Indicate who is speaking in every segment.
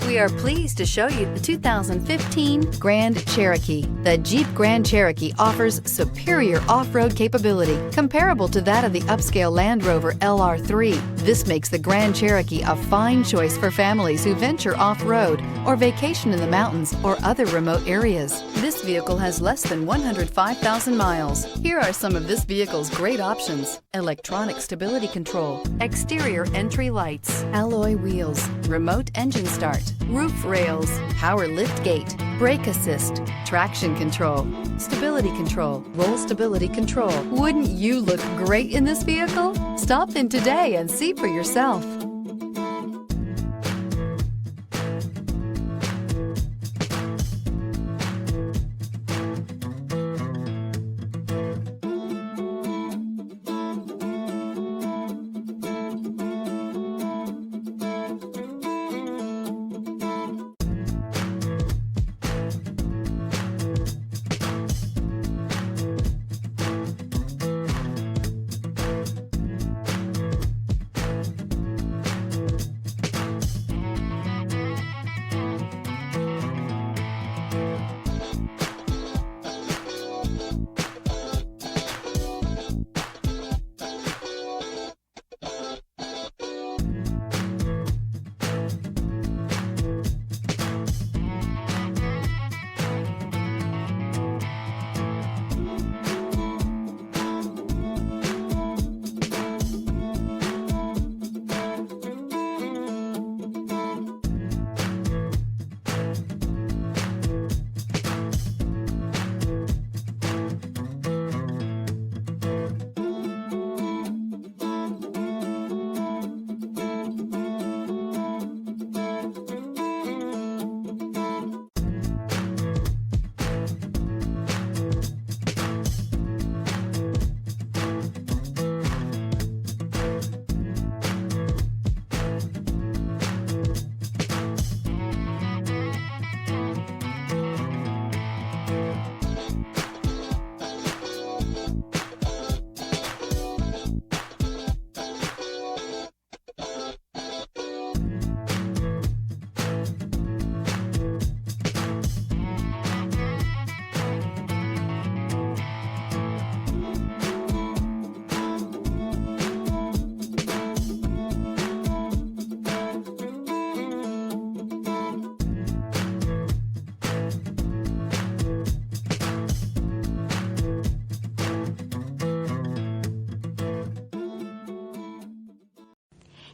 Speaker 1: We are pleased to show you the 2015 Grand Cherokee. The Jeep Grand Cherokee offers superior off-road capability comparable to that of the upscale Land Rover LR3. This makes the Grand Cherokee a fine choice for families who venture off-road or vacation in the mountains or other remote areas. This vehicle has less than 105,000 miles. Here are some of this vehicle's great options: electronic stability control, exterior entry lights, alloy wheels, remote engine start, roof rails, power lift gate, brake assist, traction control, stability control, roll stability control. Wouldn't you look great in this vehicle? Stop in today and see for yourself.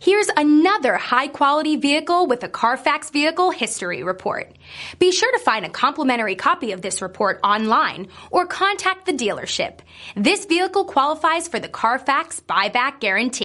Speaker 2: Here's another high-quality vehicle with a Carfax Vehicle History Report. Be sure to find a complimentary copy of this report online or contact the dealership. This vehicle qualifies for the Carfax Buyback Guarantee.